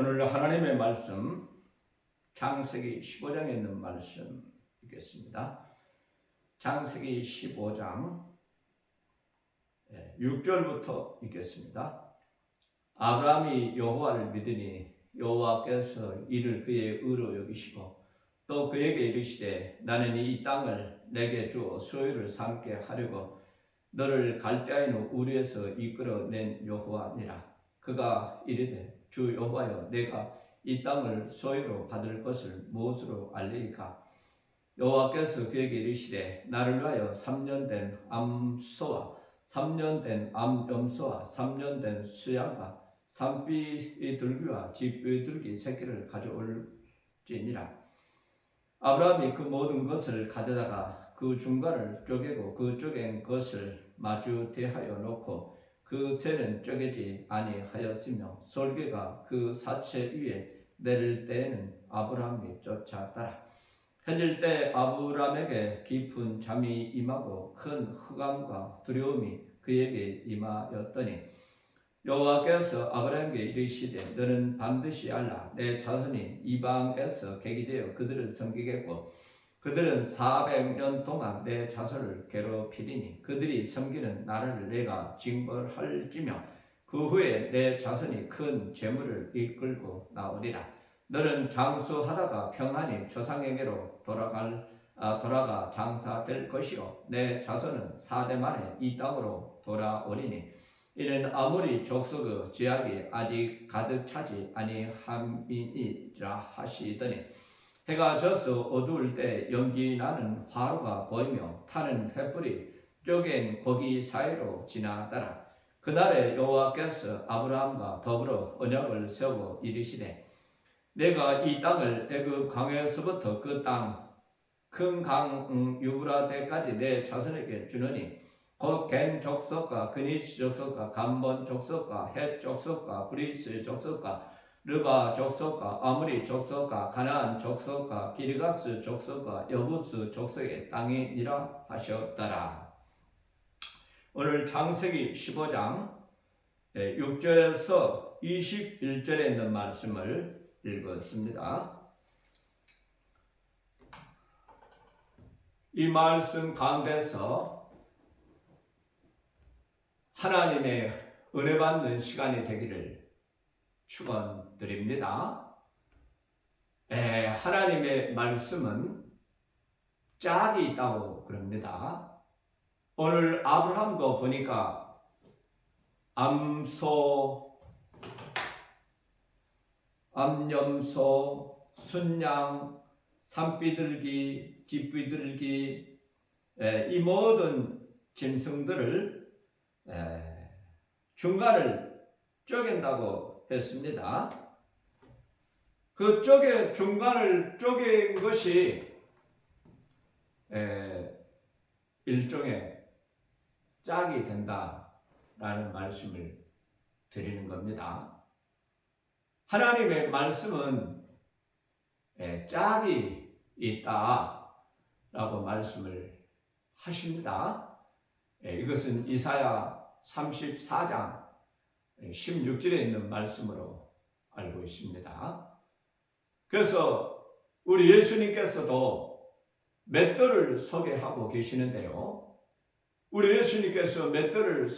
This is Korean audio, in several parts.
오늘 하나님의 말씀 창세기 15장에 있는 말씀 읽겠습니다. 창세기 15장 6절부터 읽겠습니다. 아브라함이 여호와를 믿으니 여호와께서 이를 그의 의로 여기시고 또 그에게 이르시되 나는 이 땅을 내게 주어 소유를 삼게 하려고 너를 갈대아인 우르에서 이끌어낸 여호와니라. 그가 이르되 주 여호와여 내가 이 땅을 소유로 받을 것을 무엇으로 알리이까? 여호와께서 그에게 이르시되 나를 위하여 3년 된 암소와 3년 된 암염소와 3년 된 수양과 산비둘기와 집비둘기 새끼를 가져올지니라. 아브라함이 그 모든 것을 가져다가 그 중간을 쪼개고 그 쪼갠 것을 마주 대하여 놓고 그 새는 쪼개지 아니하였으며 솔개가 그 사체 위에 내릴 때에는 아브라함이 쫓아 따라 해질 때 아브라함에게 깊은 잠이 임하고 큰 흑암과 두려움이 그에게 임하였더니 여호와께서 아브라함에게 이르시되 너는 반드시 알라 내 자손이 이방에서 객이 되어 그들을 섬기겠고 그들은 400년 동안 내 자손을 괴롭히리니 그들이 섬기는 나라를 내가 징벌할지며 그 후에 내 자손이 큰 재물을 이끌고 나오리라. 너는 장수하다가 평안히 조상에게로 돌아가 장사될 것이요 내 자손은 4대 만에 이 땅으로 돌아오리니 이는 아무리 족속의 죄악이 아직 가득 차지 아니함이니라 하시더니 해가 져서 어두울 때 연기 나는 화로가 보이며 타는 횃불이 쪼갠 고기 사이로 지나더라. 그날에 여호와께서 아브라함과 더불어 언약을 세워 이르시되 내가 이 땅을 애굽 강에서부터 그 땅 큰 강 유브라데까지 내 자손에게 주노니 곧 겐 족속과 그니스 족속과 감본 족속과 헷 족속과 브리스 족속과 르바 족속과 아무리 족속과 가나안 족속과 기르가스 족속과 여부스 족속의 땅이니라 하셨더라. 오늘 창세기 15장 6절에서 21절에 있는 말씀을 읽었습니다. 이 말씀 가운데서 하나님의 은혜 받는 시간이 되기를 축원드립니다. 하나님의 말씀은 짝이 있다고 그럽니다. 오늘 아브라함도 보니까 암소, 암염소, 순양, 산비둘기, 집비둘기 이 모든 짐승들을 중간을 쪼갠다고 했습니다. 그 중간을 쪼갠 것이 일종의 짝이 된다라는 말씀을 드리는 겁니다. 하나님의 말씀은 짝이 있다라고 말씀을 하십니다. 이것은 이사야 34장 16절에 있는 말씀으로 알고 있습니다. 그래서 우리 예수님께서도 맷돌을 소개하고 계시는데요. 우리 예수님께서 맷돌을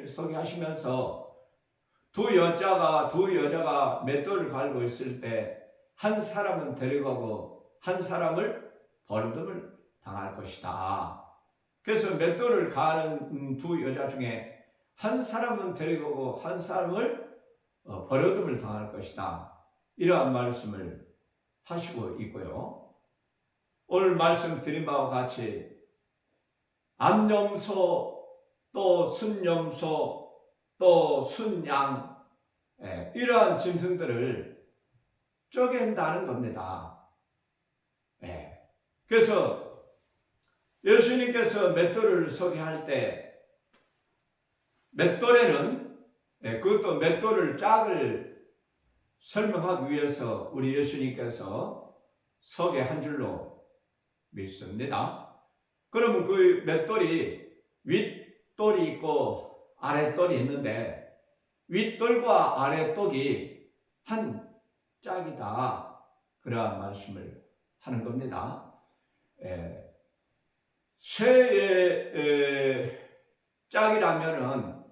소개하시면서 두 여자가 맷돌을 갈고 있을 때 한 사람은 데려가고 한 사람을 버림을 당할 것이다. 그래서 맷돌을 가는 두 여자 중에 한 사람은 데리고 한 사람을 버려둠을 당할 것이다. 이러한 말씀을 하시고 있고요. 오늘 말씀드린 바와 같이 암염소 또 순염소 또 순양 이러한 짐승들을 쪼갠다는 겁니다. 그래서 예수님께서 맷돌을 소개할 때 맷돌에는 그것도 맷돌을 짝을 설명하기 위해서 우리 예수님께서 소개한 줄로 믿습니다. 그러면 그 맷돌이 윗돌이 있고 아랫돌이 있는데 윗돌과 아랫돌이 한 짝이다. 그러한 말씀을 하는 겁니다. 쇠의 짝이라면은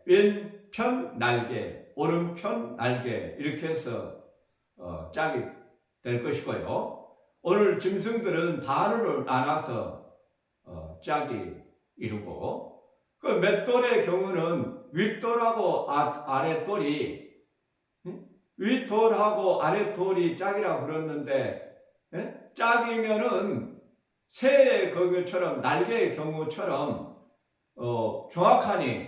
왼편 날개, 오른편 날개 이렇게 해서 짝이 될 것이고요. 오늘 짐승들은 반으로 나눠서 짝이 이루고, 그 맷돌의 경우는 윗돌하고 아랫돌이, 윗돌하고 아랫돌이 짝이라고 그랬는데, 짝이면은 새의 경우처럼, 날개의 경우처럼 정확하니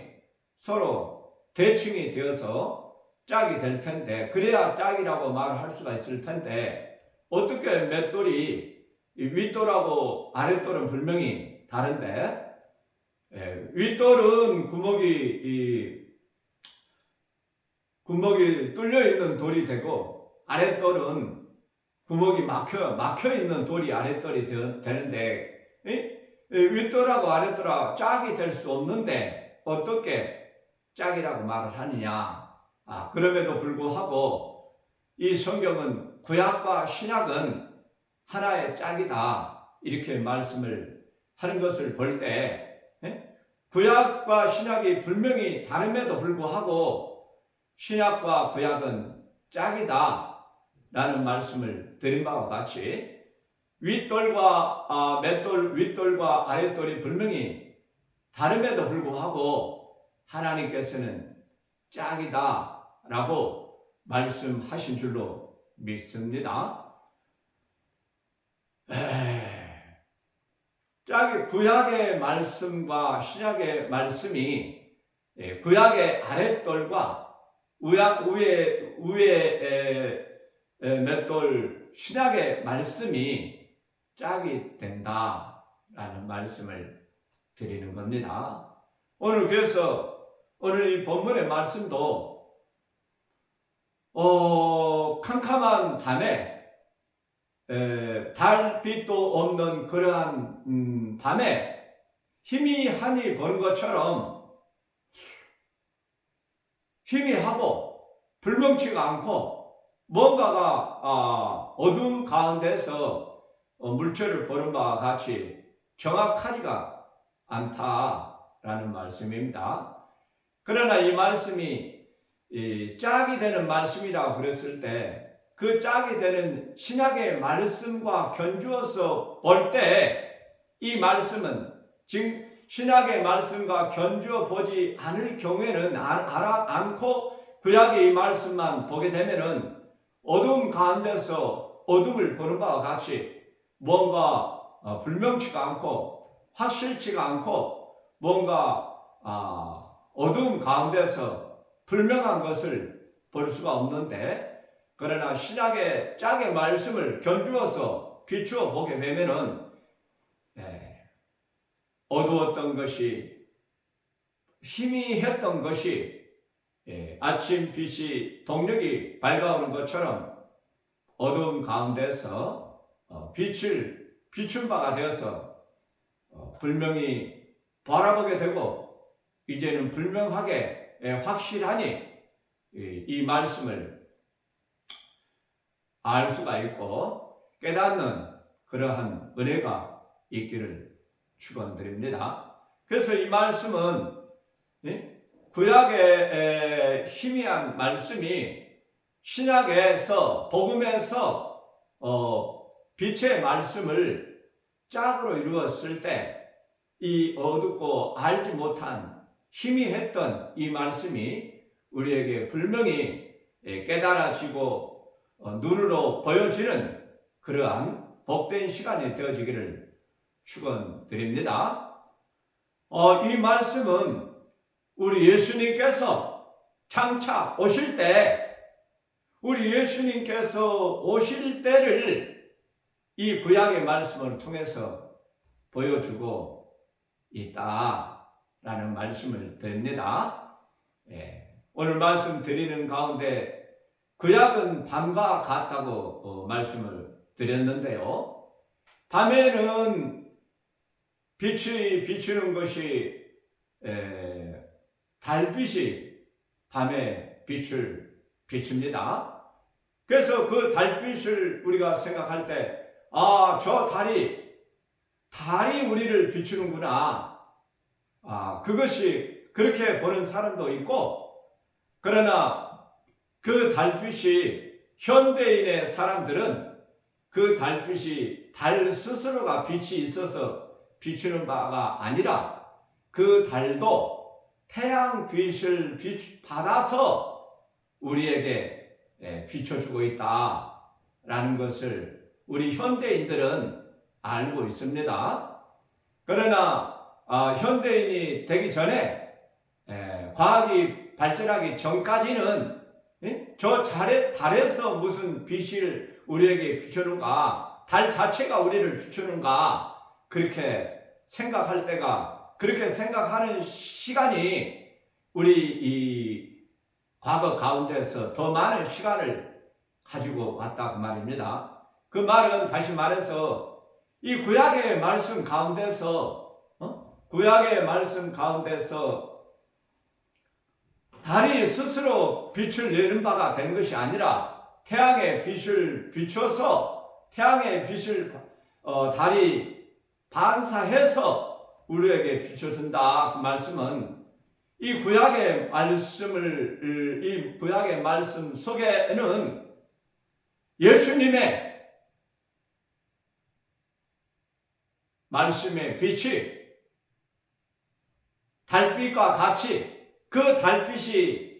서로 대칭이 되어서 짝이 될 텐데, 그래야 짝이라고 말을 할 수가 있을 텐데, 어떻게 맷돌이 윗돌하고 아랫돌은 분명히 다른데, 윗돌은 구멍이 뚫려 있는 돌이 되고, 아랫돌은 구멍이 막혀 있는 돌이 아랫돌이 되는데, 윗돌하고 아랫돌하고 짝이 될 수 없는데 어떻게 짝이라고 말을 하느냐. 그럼에도 불구하고 이 성경은 구약과 신약은 하나의 짝이다, 이렇게 말씀을 하는 것을 볼 때, 구약과 신약이 분명히 다름에도 불구하고 신약과 구약은 짝이다 라는 말씀을 드린 바와 같이, 윗돌과 윗돌과 아랫돌이 분명히 다름에도 불구하고 하나님께서는 짝이다 라고 말씀하신 줄로 믿습니다. 짝이, 구약의 말씀과 신약의 말씀이, 구약의 아랫돌과 위에 맷돌 신약의 말씀이 짝이 된다라는 말씀을 드리는 겁니다. 그래서 오늘 이 본문의 말씀도 캄캄한 밤에, 달빛도 없는 그러한 밤에 희미하니 보는 것처럼 희미하고 불멍치가 않고 뭔가가 어두운 가운데서 물체를 보는 바와 같이 정확하지가 않다라는 말씀입니다. 그러나 이 말씀이 짝이 되는 말씀이라고 그랬을 때, 그 짝이 되는 신약의 말씀과 견주어서 볼 때, 이 말씀은 지금 신약의 말씀과 견주어 보지 않을 경우에는 않고 구약의 이 말씀만 보게 되면은 어두운 가운데서 어둠을 보는 바와 같이 뭔가 불명치가 않고 확실치가 않고 뭔가 어두운 가운데서 불명한 것을 볼 수가 없는데, 그러나 신약의 짝의 말씀을 견주어서 비추어 보게 되면은 어두웠던 것이, 희미했던 것이 아침 빛이 동력이 밝아오는 것처럼 어두운 가운데서 빛을 비춘 바가 되어서 분명히 바라보게 되고, 이제는 분명하게 확실하니 이 말씀을 알 수가 있고 깨닫는 그러한 은혜가 있기를 축원드립니다. 그래서 이 말씀은 구약의 희미한 말씀이 신약에서, 복음에서 빛의 말씀을 짝으로 이루었을 때, 이 어둡고 알지 못한 희미했던 이 말씀이 우리에게 분명히 깨달아지고 눈으로 보여지는 그러한 복된 시간이 되어지기를 축원드립니다. 이 말씀은 우리 예수님께서 장차 오실 때, 우리 예수님께서 오실 때를 이 구약의 말씀을 통해서 보여주고 있다라는 말씀을 드립니다. 오늘 말씀 드리는 가운데 구약은 밤과 같다고 말씀을 드렸는데요. 밤에는 빛이 비추는 것이 달빛이 밤에 빛을 비춥니다. 그래서 그 달빛을 우리가 생각할 때, 저 달이 우리를 비추는구나. 그것이 그렇게 보는 사람도 있고, 그러나 그 달빛이 현대인의 사람들은 그 달빛이 달 스스로가 빛이 있어서 비추는 바가 아니라 그 달도 태양 빛을 받아서 우리에게 비춰주고 있다라는 것을 우리 현대인들은 알고 있습니다. 그러나 현대인이 되기 전에 과학이 발전하기 전까지는 저 달에서 무슨 빛을 우리에게 비추는가, 달 자체가 우리를 비추는가, 그렇게 생각할 때가, 그렇게 생각하는 시간이 우리 이 과거 가운데서 더 많은 시간을 가지고 왔다 그 말입니다. 그 말은 다시 말해서 이 구약의 말씀 가운데서 달이 스스로 빛을 내는 바가 된 것이 아니라 태양의 빛을 비춰서 태양의 빛을 달이 반사해서 우리에게 비춰준다. 그 말씀은 이 구약의 말씀 속에는 예수님의 말씀의 빛이 달빛과 같이 그 달빛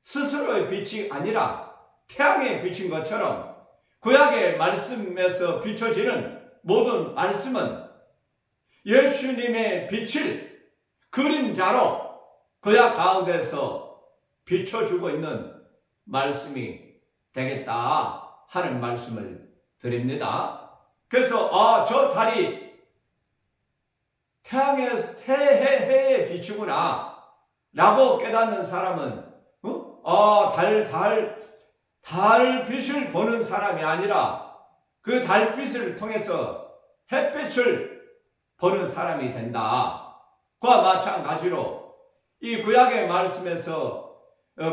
스스로의 빛이 아니라 태양의 빛인 것처럼 구약의 말씀에서 비춰지는 모든 말씀은 예수님의 빛을 그림자로 구약 가운데서 비춰주고 있는 말씀이 되겠다 하는 말씀을 드립니다. 그래서 저 달이 해에 비추구나 라고 깨닫는 사람은 달빛을 보는 사람이 아니라 그 달빛을 통해서 햇빛을 보는 사람이 된다. 그와 마찬가지로 이 구약의 말씀에서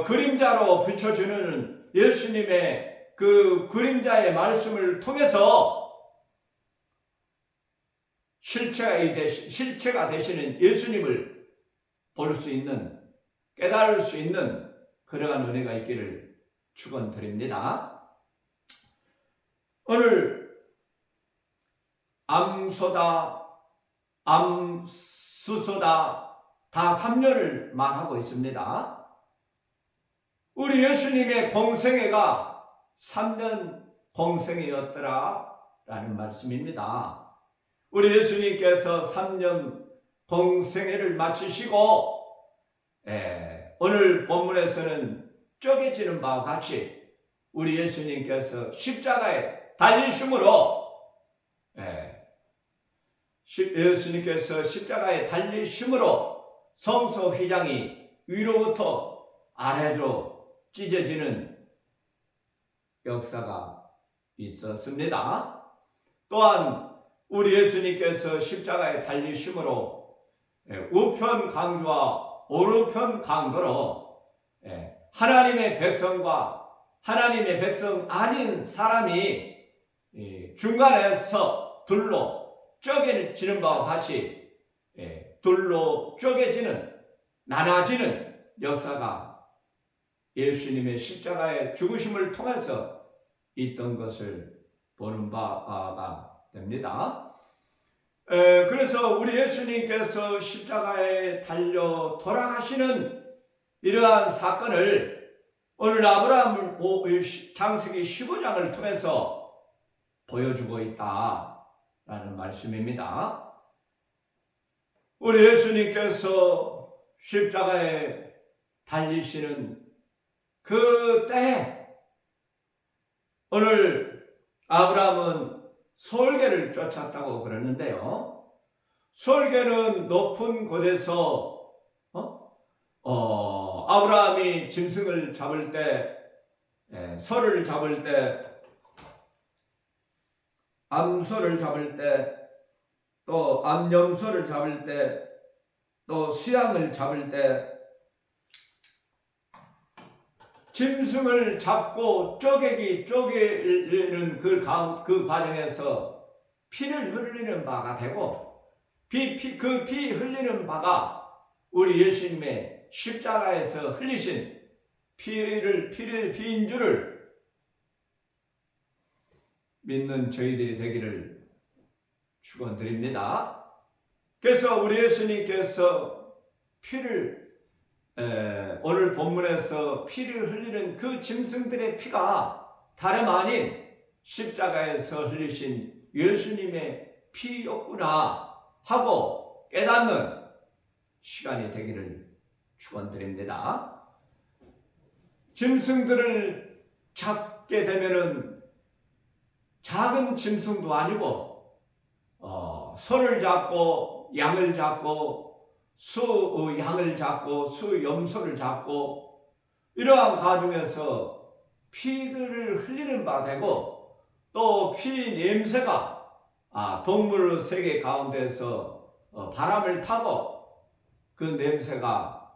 그림자로 비춰주는 예수님의 그 그림자의 말씀을 통해서 실체가 되시는 예수님을 볼 수 있는, 깨달을 수 있는 그러한 은혜가 있기를 축원드립니다. 오늘 암소다, 암수소다 다 3년을 말하고 있습니다. 우리 예수님의 공생애가 3년 공생애였더라 라는 말씀입니다. 우리 예수님께서 3년 공생애를 마치시고 오늘 본문에서는 쪼개지는 바와 같이 우리 예수님께서 십자가에 달리심으로 성소 휘장이 위로부터 아래로 찢어지는 역사가 있었습니다. 또한 우리 예수님께서 십자가에 달리심으로 우편 강도와 오른편 강도로 하나님의 백성과 하나님의 백성 아닌 사람이 중간에서 둘로 쪼개지는 바와 같이 둘로 쪼개지는, 나눠지는 역사가 예수님의 십자가의 죽으심을 통해서 있던 것을 보는 바가 됩니다. 그래서 우리 예수님께서 십자가에 달려 돌아가시는 이러한 사건을 오늘 아브라함 창세기 15장을 통해서 보여주고 있다라는 말씀입니다. 우리 예수님께서 십자가에 달리시는 그 때에 오늘 아브라함은 솔개를 쫓았다고 그러는데요. 솔개는 높은 곳에서 아브라함이 짐승을 잡을 때, 소를 잡을 때, 암소를 잡을 때, 또 암염소를 잡을 때, 또 수양을 잡을 때 짐승을 잡고 쪼개는 그 과정에서 피를 흘리는 바가 되고, 그 피 흘리는 바가 우리 예수님의 십자가에서 흘리신 피인 줄을 믿는 저희들이 되기를 축원드립니다. 그래서 우리 예수님께서 오늘 본문에서 피를 흘리는 그 짐승들의 피가 다름 아닌 십자가에서 흘리신 예수님의 피였구나 하고 깨닫는 시간이 되기를 축원드립니다. 짐승들을 잡게 되면은 작은 짐승도 아니고 소를 잡고 양을 잡고 양을 잡고 염소를 잡고 이러한 가중에서 피를 흘리는 바 되고, 또 피 냄새가 동물 세계 가운데서 바람을 타고 그 냄새가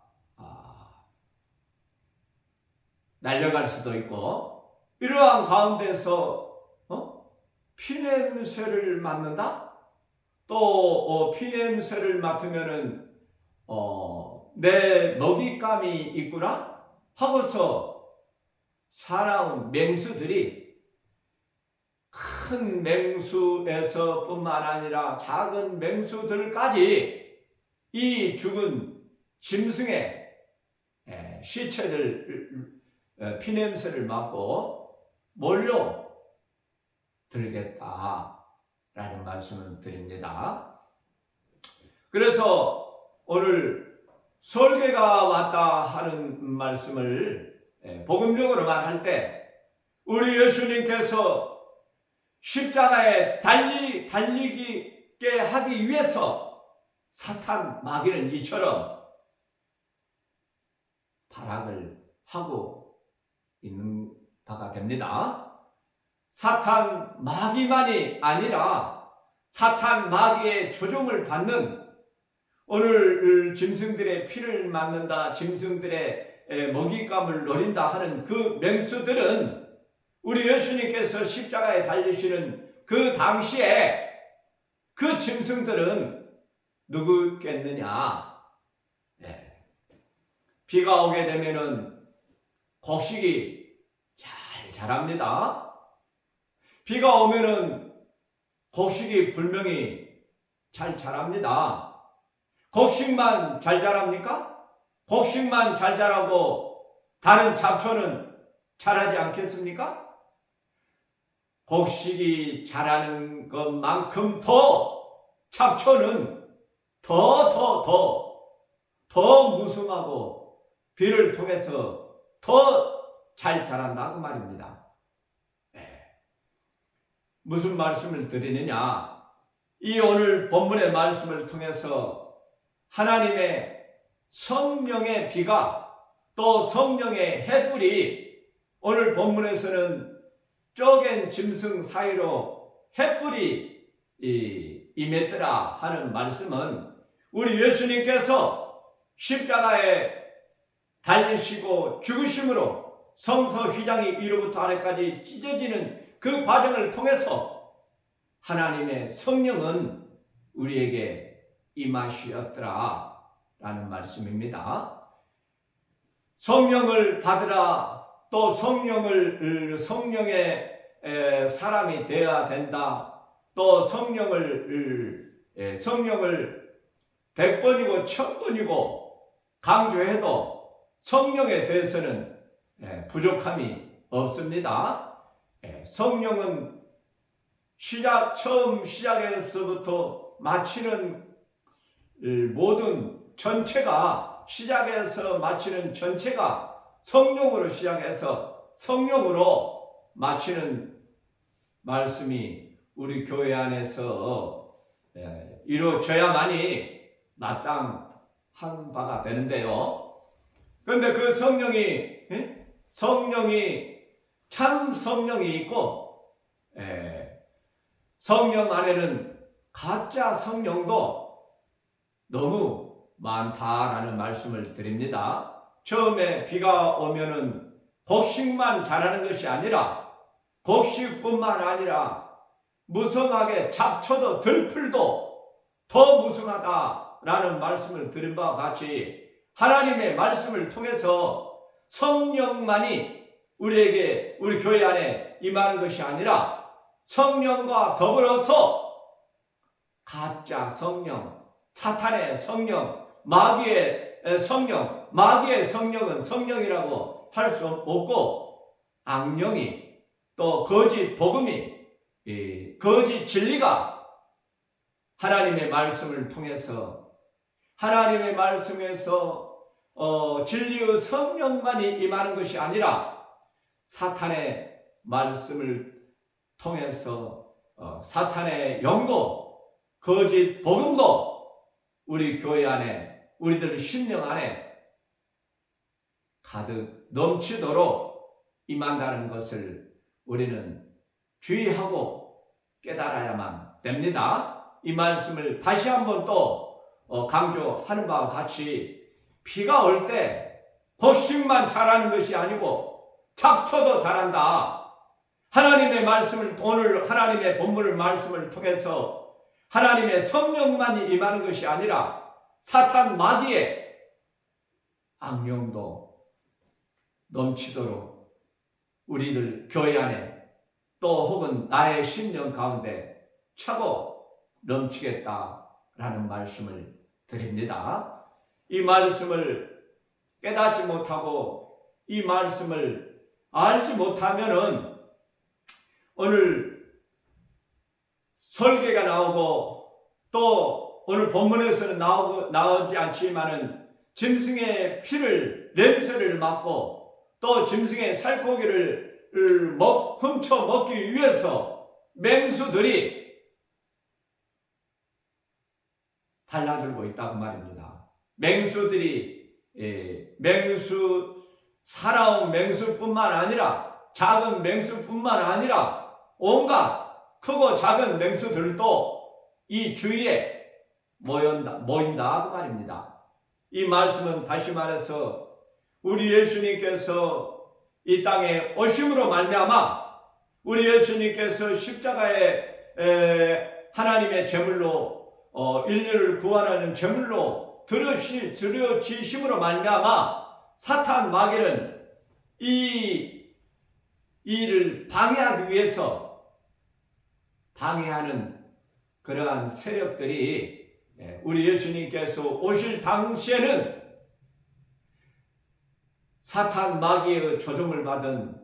날려갈 수도 있고, 이러한 가운데서 피냄새를 맡는다? 또 피냄새를 맡으면은 내 먹잇감이 있구나 하고서 살아온 맹수들이 큰 맹수에서 뿐만 아니라 작은 맹수들까지 이 죽은 짐승의 시체들 피냄새를 맡고 몰려들겠다라는 말씀을 드립니다. 그래서 오늘 설계가 왔다 하는 말씀을 복음적으로만 할 때, 우리 예수님께서 십자가에 달리게 하기 위해서 사탄 마귀는 이처럼 발악을 하고 있는 바가 됩니다. 사탄 마귀만이 아니라 사탄 마귀의 조종을 받는, 오늘 짐승들의 피를 맞는다, 짐승들의 먹잇감을 노린다 하는 그 맹수들은 우리 예수님께서 십자가에 달리시는 그 당시에 그 짐승들은 누구겠느냐? 비가 오게 되면은 곡식이 잘 자랍니다. 비가 오면은 곡식이 분명히 잘 자랍니다. 곡식만 잘 자랍니까? 곡식만 잘 자라고 다른 잡초는 자라지 않겠습니까? 곡식이 자라는 것만큼 더 잡초는 더 무성하고 비를 통해서 더 잘 자란다 그 말입니다. 무슨 말씀을 드리느냐? 이 오늘 본문의 말씀을 통해서 하나님의 성령의 비가, 또 성령의 햇불이, 오늘 본문에서는 쪼갠 짐승 사이로 햇불이 임했더라 하는 말씀은 우리 예수님께서 십자가에 달리시고 죽으심으로 성서 휘장이 위로부터 아래까지 찢어지는 그 과정을 통해서 하나님의 성령은 우리에게 임하시었더라 라는 말씀입니다. 성령을 받으라, 또 성령의 사람이 되어야 된다. 또 성령을 100번이고 1000번이고 강조해도 성령에 대해서는 부족함이 없습니다. 성령은 처음 시작에서부터 마치는 모든 전체가, 시작에서 마치는 전체가 성령으로 시작해서 성령으로 마치는 말씀이 우리 교회 안에서 이루어져야만이 마땅한 바가 되는데요. 그런데 그 성령이 참 성령이 있고, 성령 안에는 가짜 성령도 너무 많다라는 말씀을 드립니다. 처음에 비가 오면은 곡식만 자라는 것이 아니라 곡식뿐만 아니라 무성하게 잡초도 들풀도 더 무성하다라는 말씀을 드린 바와 같이 하나님의 말씀을 통해서 성령만이 우리에게 우리 교회 안에 임하는 것이 아니라 성령과 더불어서 가짜 성령, 사탄의 성령, 마귀의 성령, 마귀의 성령은 성령이라고 할 수 없고 악령이 또 거짓 복음이 거짓 진리가 하나님의 말씀을 통해서 하나님의 말씀에서 진리의 성령만이 임하는 것이 아니라 사탄의 말씀을 통해서 사탄의 영도 거짓 복음도 우리 교회 안에 우리들 심령 안에 가득 넘치도록 임한다는 것을 우리는 주의하고 깨달아야만 됩니다. 이 말씀을 다시 한번 또 강조하는 바와 같이 비가 올 때 곡식만 자라는 것이 아니고 잡초도 자란다. 하나님의 말씀을 오늘 하나님의 본문을 말씀을 통해서 하나님의 성령만이 임하는 것이 아니라 사탄 마귀의 악령도 넘치도록 우리들 교회 안에 또 혹은 나의 심령 가운데 차고 넘치겠다라는 말씀을 드립니다. 이 말씀을 깨닫지 못하고 이 말씀을 알지 못하면은 오늘 설계가 나오고 또 오늘 본문에서는 나오지 않지만은 짐승의 피를 냄새를 맡고 또 짐승의 살코기를 훔쳐 먹기 위해서 맹수들이 달라들고 있다고 말입니다. 맹수들이 살아온 맹수뿐만 아니라 작은 맹수뿐만 아니라 온갖 크고 작은 맹수들도 이 주위에 모인다 그 말입니다. 이 말씀은 다시 말해서 우리 예수님께서 이 땅에 오심으로 말미암아 우리 예수님께서 십자가에 하나님의 제물로 인류를 구원하는 제물로 드려지심으로 말미암아 사탄 마귀는 이 일을 방해하기 위해서 방해하는 그러한 세력들이 우리 예수님께서 오실 당시에는 사탄 마귀의 조종을 받은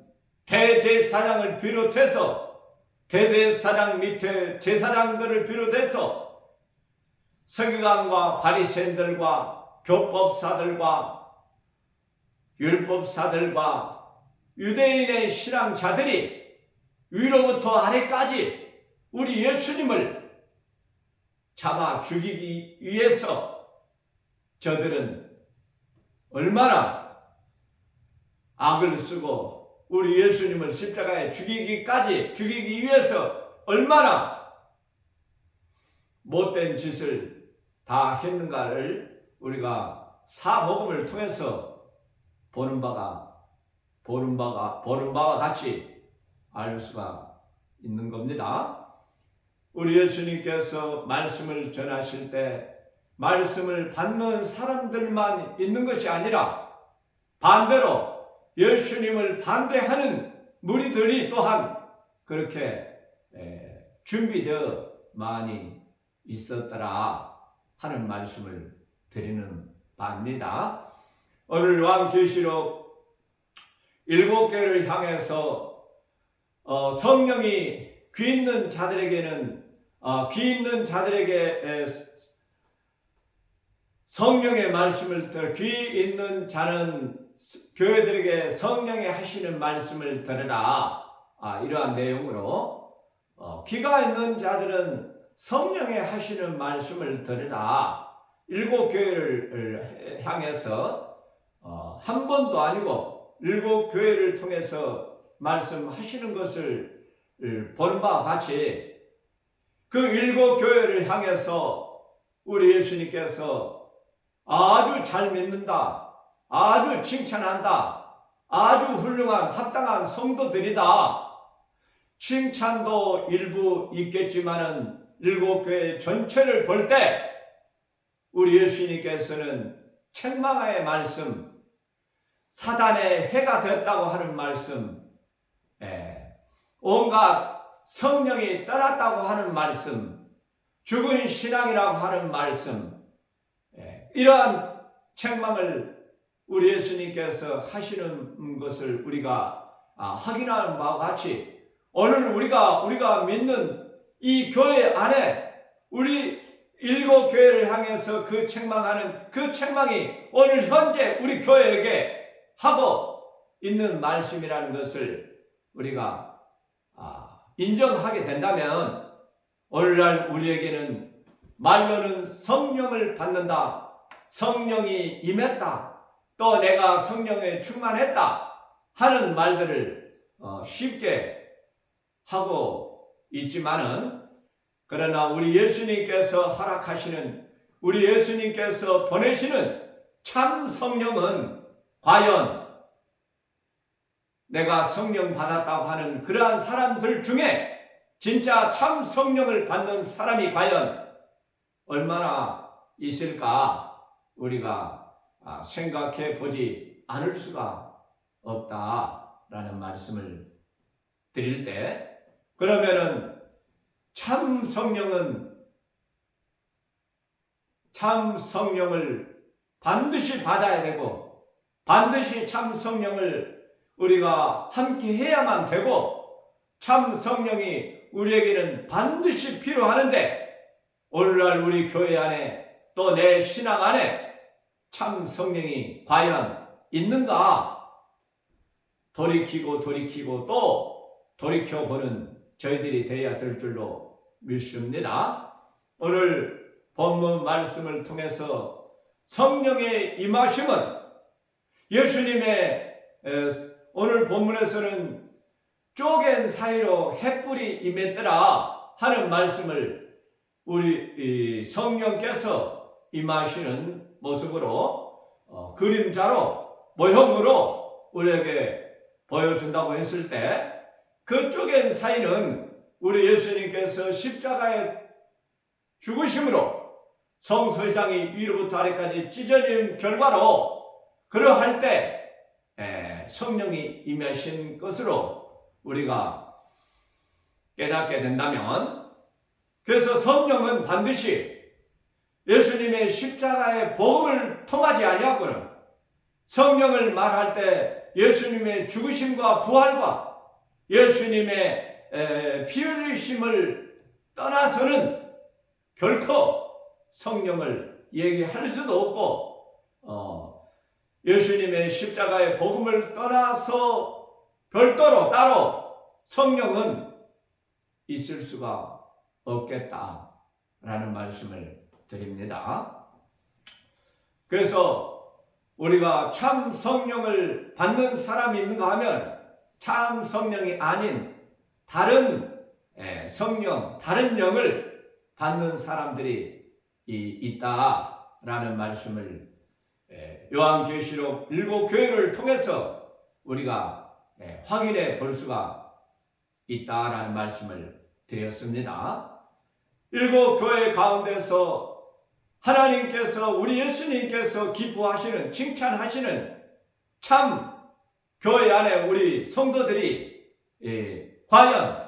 대제사장을 비롯해서 대제사장 밑에 제사장들을 비롯해서 서기관과 바리새인들과 교법사들과 율법사들과 유대인의 신앙자들이 위로부터 아래까지 우리 예수님을 잡아 죽이기 위해서 저들은 얼마나 악을 쓰고 우리 예수님을 십자가에 죽이기 위해서 얼마나 못된 짓을 다 했는가를 우리가 사복음을 통해서 보는 바와 같이 알 수가 있는 겁니다. 우리 예수님께서 말씀을 전하실 때 말씀을 받는 사람들만 있는 것이 아니라 반대로 예수님을 반대하는 무리들이 또한 그렇게 준비되어 많이 있었더라 하는 말씀을 드리는 바입니다. 오늘 요한계시록 7교회를 향해서 성령이 귀 있는 자들에게 성령의 말씀을 들어 귀 있는 자는 교회들에게 성령이 하시는 말씀을 들으라. 이러한 내용으로 귀가 있는 자들은 성령의 하시는 말씀을 들으라. 7교회를 향해서 한 번도 아니고 7교회를 통해서 말씀하시는 것을 보는 바와 같이 그 7교회를 향해서 우리 예수님께서 아주 잘 믿는다, 아주 칭찬한다, 아주 훌륭한 합당한 성도들이다. 칭찬도 일부 있겠지만은 일곱 교회 전체를 볼 때 우리 예수님께서는 책망의 말씀, 사단의 해가 되었다고 하는 말씀, 온갖 성령이 떠났다고 하는 말씀, 죽은 신앙이라고 하는 말씀, 이러한 책망을 우리 예수님께서 하시는 것을 우리가 확인하는 바와 같이 오늘 우리가 믿는 이 교회 안에 우리 일곱 교회를 향해서 그 책망하는 그 책망이 오늘 현재 우리 교회에게 하고 있는 말씀이라는 것을 우리가 인정하게 된다면 오늘날 우리에게는 말로는 성령을 받는다, 성령이 임했다, 또 내가 성령에 충만했다 하는 말들을 쉽게 하고 있지만은, 그러나 우리 예수님께서 허락하시는, 우리 예수님께서 보내시는 참 성령은 과연 내가 성령 받았다고 하는 그러한 사람들 중에 진짜 참 성령을 받는 사람이 과연 얼마나 있을까 우리가 생각해 보지 않을 수가 없다라는 말씀을 드릴 때, 그러면은 참 성령을 반드시 받아야 되고, 반드시 참 성령을 우리가 함께 해야만 되고, 참 성령이 우리에게는 반드시 필요하는데, 오늘날 우리 교회 안에 또 내 신앙 안에 참 성령이 과연 있는가? 돌이키고 또 돌이켜보는 저희들이 되어야 될 줄로 믿습니다. 오늘 본문 말씀을 통해서 성령의 임하심은 예수님의 오늘 본문에서는 쪼갠 사이로 햇불이 임했더라 하는 말씀을 우리 성령께서 임하시는 모습으로 그림자로 모형으로 우리에게 보여준다고 했을 때, 그 쪼갠 사이는 우리 예수님께서 십자가에 죽으심으로 성소장이 위로부터 아래까지 찢어진 결과로 그러할 때 성령이 임하신 것으로 우리가 깨닫게 된다면, 그래서 성령은 반드시 예수님의 십자가의 복음을 통하지 아니하고는, 성령을 말할 때 예수님의 죽으심과 부활과 예수님의 피 흘리심을 떠나서는 결코 성령을 얘기할 수도 없고, 예수님의 십자가의 복음을 떠나서 별도로 따로 성령은 있을 수가 없겠다라는 말씀을 드립니다. 그래서 우리가 참 성령을 받는 사람이 있는가 하면 참 성령이 아닌 다른 성령, 다른 영을 받는 사람들이 있다라는 말씀을 요한계시록 7교회를 통해서 우리가 확인해 볼 수가 있다라는 말씀을 드렸습니다. 7교회 가운데서 하나님께서, 우리 예수님께서 기뻐하시는, 칭찬하시는 참 교회 안에 우리 성도들이 과연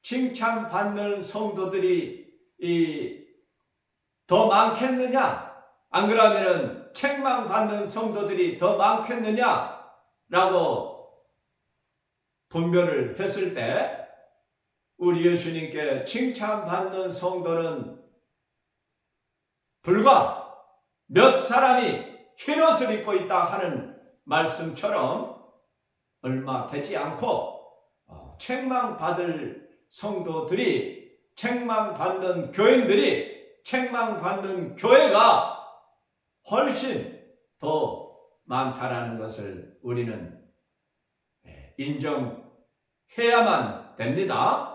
칭찬받는 성도들이 더 많겠느냐, 안 그러면은 책망받는 성도들이 더 많겠느냐라고 분별을 했을 때, 우리 예수님께 칭찬받는 성도는 불과 몇 사람이 흰옷을 입고 있다 하는 말씀처럼 얼마 되지 않고, 책망받을 성도들이, 책망받는 교인들이, 책망받는 교회가 훨씬 더 많다라는 것을 우리는 인정해야만 됩니다.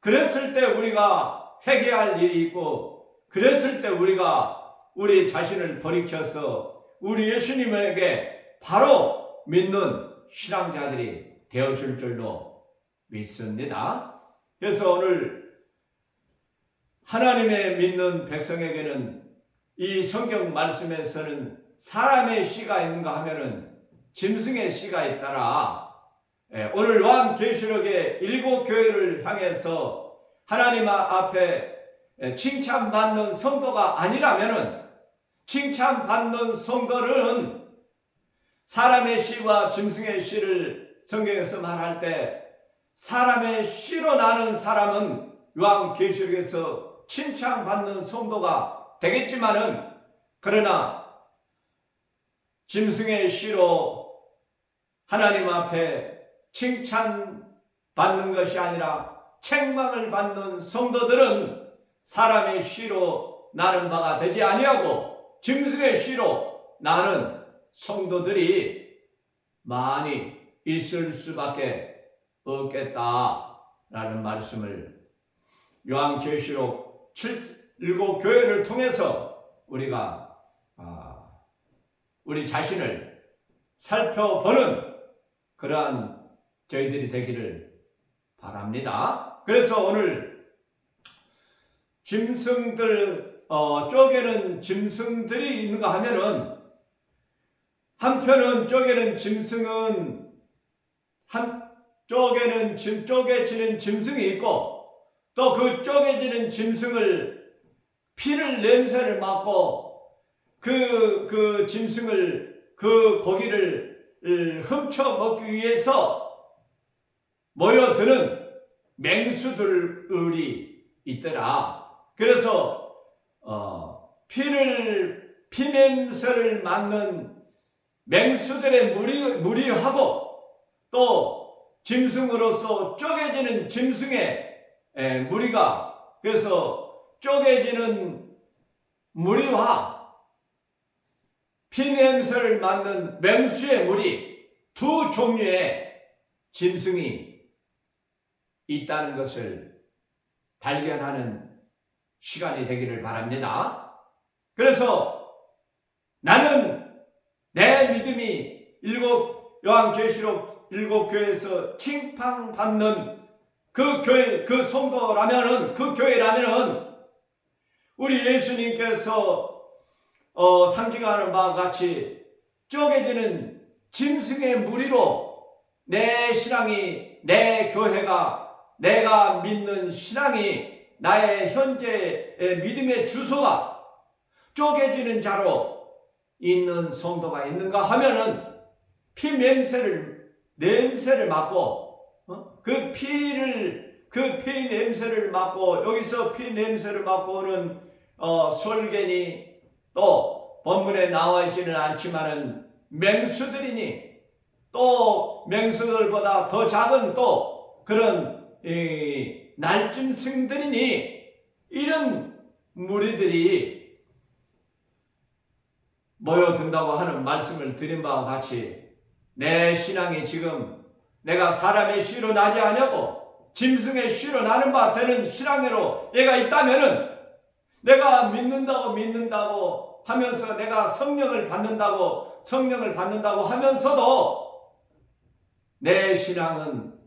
그랬을 때 우리가 회개할 일이 있고, 그랬을 때 우리가 우리 자신을 돌이켜서 우리 예수님에게 바로 믿는 신앙자들이 되어줄 줄로 믿습니다. 그래서 오늘 하나님의 믿는 백성에게는 이 성경 말씀에서는 사람의 씨가 있는가 하면은 짐승의 씨가 있더라. 오늘 요한계시록의 7교회를 향해서 하나님 앞에 칭찬받는 성도가 아니라면은, 칭찬받는 성도는 사람의 씨와 짐승의 씨를 성경에서 말할 때 사람의 씨로 나는 사람은 요한계시록에서 칭찬받는 성도가 되겠지만은, 그러나 짐승의 씨로 하나님 앞에 칭찬받는 것이 아니라 책망을 받는 성도들은 사람의 씨로 나는 바가 되지 아니하고 짐승의 씨로 나는 성도들이 많이 있을 수밖에 없겠다라는 말씀을 요한계시록 7교회를 통해서 우리가 우리 자신을 살펴보는 그러한 저희들이 되기를 바랍니다. 그래서 오늘 짐승들 쪼개는 짐승들이 있는가 하면은, 한편은 쪼개는 짐승은 쪼개지는 짐승이 있고, 또 그 쪼개지는 짐승을 피를 냄새를 맡고 그 짐승을, 그 고기를 훔쳐 먹기 위해서 모여드는 맹수들이 있더라. 그래서 피 냄새를 맡는 맹수들의 무리하고, 또 짐승으로서 쪼개지는 짐승의 무리가, 그래서 쪼개지는 무리와 피 냄새를 맡는 맹수의 무리, 두 종류의 짐승이 있다는 것을 발견하는 시간이 되기를 바랍니다. 그래서 나는 내 믿음이 요한계시록 7교회에서 칭찬받는 그 교회, 그 성도라면은, 그 교회라면은 우리 예수님께서 상징하는 바와 같이 쪼개지는 짐승의 무리로 내 신앙이, 내 교회가, 내가 믿는 신앙이, 나의 현재의 믿음의 주소가 쪼개지는 자로 있는 성도가 있는가 하면은 피 냄새를 맡고, 그 피 냄새를 맡고, 여기서 피 냄새를 맡고는 솔개니, 또 본문에 나와 있지는 않지만은 맹수들이니, 또 맹수들보다 더 작은 또 그런 날짐승들이니, 이런 무리들이 모여든다고 하는 말씀을 드린 바와 같이 내 신앙이 지금 내가 사람의 씨로 나지 아니하고 짐승의 씨로 나는 바 되는 신앙으로 얘가 있다면은, 내가 믿는다고 하면서, 내가 성령을 받는다고 하면서도 내 신앙은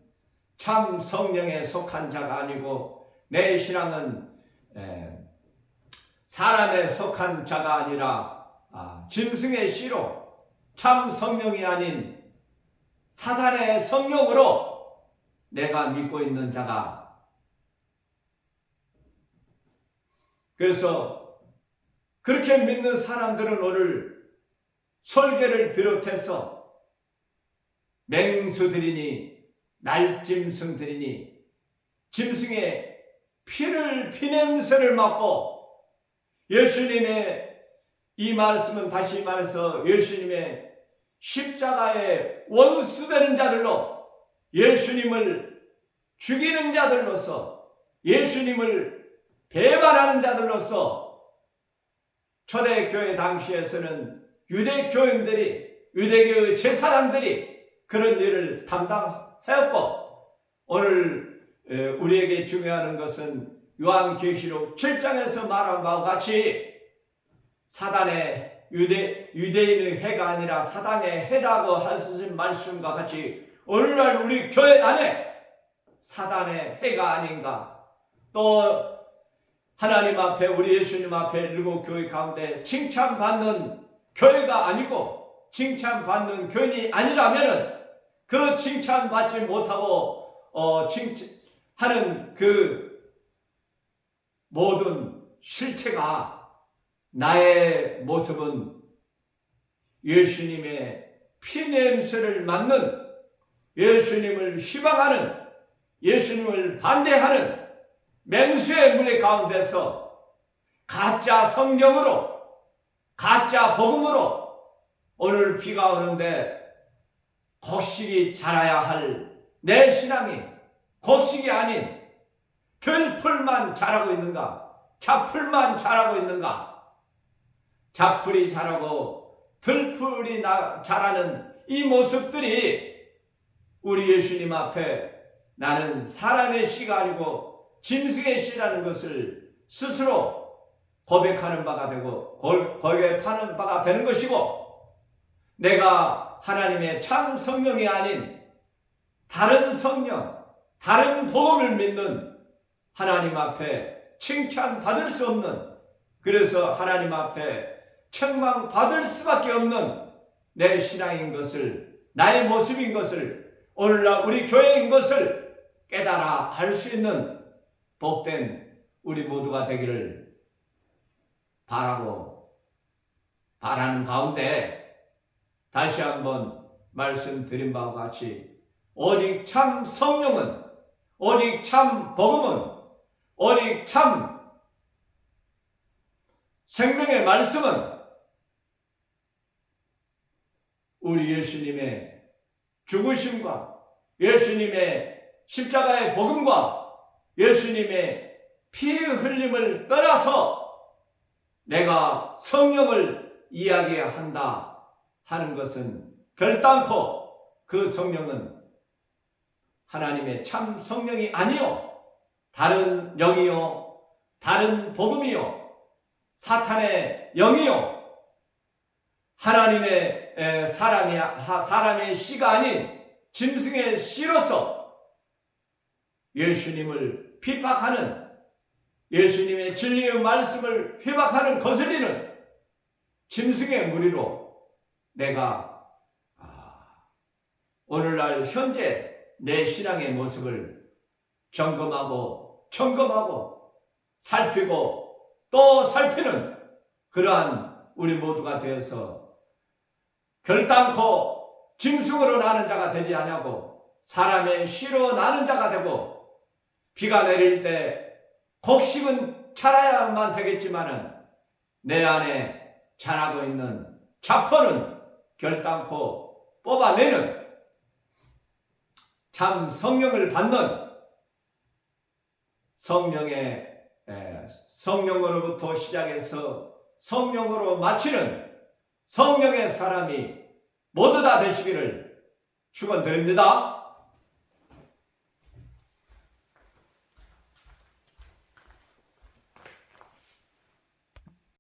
참 성령에 속한 자가 아니고, 내 신앙은 사람에 속한 자가 아니라 짐승의 씨로, 참 성령이 아닌 사단의 성령으로 내가 믿고 있는 자가. 그래서 그렇게 믿는 사람들은 오늘 설교를 비롯해서 맹수들이니 날짐승들이니 짐승의 피냄새를 맡고, 예수님의 이 말씀은 다시 말해서 예수님의 십자가의 원수되는 자들로, 예수님을 죽이는 자들로서, 예수님을 배반하는 자들로서, 초대교회 당시에서는 유대교의 제사장들이 그런 일을 담당하였고, 오늘 우리에게 중요한 것은 요한계시록 7장에서 말한 바와 같이 사단의 유대인의 해가 아니라 사단의 해라고 하신 말씀과 같이 오늘날 우리 교회 안에 사단의 해가 아닌가. 또 하나님 앞에 우리 예수님 앞에 일곱 교회 가운데 칭찬받는 교회가 아니고 칭찬받는 교인이 아니라면 그 칭찬받지 못하고 하는 그 모든 실체가 나의 모습은 예수님의 피냄새를 맡는, 예수님을 희망하는, 예수님을 반대하는 맹수의 무리 가운데서 가짜 성령으로, 가짜 복음으로 오늘 비가 오는데 곡식이 자라야 할 내 신앙이 곡식이 아닌 들풀만 자라고 있는가? 잡풀만 자라고 있는가? 잡풀이 자라고 들풀이 자라는 이 모습들이 우리 예수님 앞에 나는 사람의 씨가 아니고 짐승의 씨라는 것을 스스로 고백하는 바가 되고 고백하는 바가 되는 것이고, 내가 하나님의 참 성령이 아닌 다른 성령, 다른 복음을 믿는 하나님 앞에 칭찬받을 수 없는, 그래서 하나님 앞에 책망받을 수밖에 없는 내 신앙인 것을, 나의 모습인 것을, 오늘날 우리 교회인 것을 깨달아 알 수 있는 복된 우리 모두가 되기를 바라는 가운데 다시 한번 말씀드린 바와 같이 오직 참 성령은, 오직 참 복음은, 오직 참 생명의 말씀은 우리 예수님의 죽으심과 예수님의 십자가의 복음과 예수님의 피 흘림을 떠나서 내가 성령을 이야기한다 하는 것은 결단코 그 성령은 하나님의 참 성령이 아니요 다른 영이요 다른 복음이요 사탄의 영이요 하나님의 사람의 씨가 아닌 짐승의 씨로서 예수님을 핍박하는, 예수님의 진리의 말씀을 핍박하는, 거슬리는 짐승의 무리로 내가 오늘날 현재 내 신앙의 모습을 점검하고 살피고 또 살피는 그러한 우리 모두가 되어서 결단코 짐승으로 나는 자가 되지 아니하고 사람의 씨로 나는 자가 되고, 비가 내릴 때 곡식은 자라야만 되겠지만은 내 안에 자라고 있는 자포는 결단코 뽑아내는 참 성령을 받는, 성령으로부터 시작해서 성령으로 마치는 성령의 사람이 모두 다 되시기를 축원드립니다.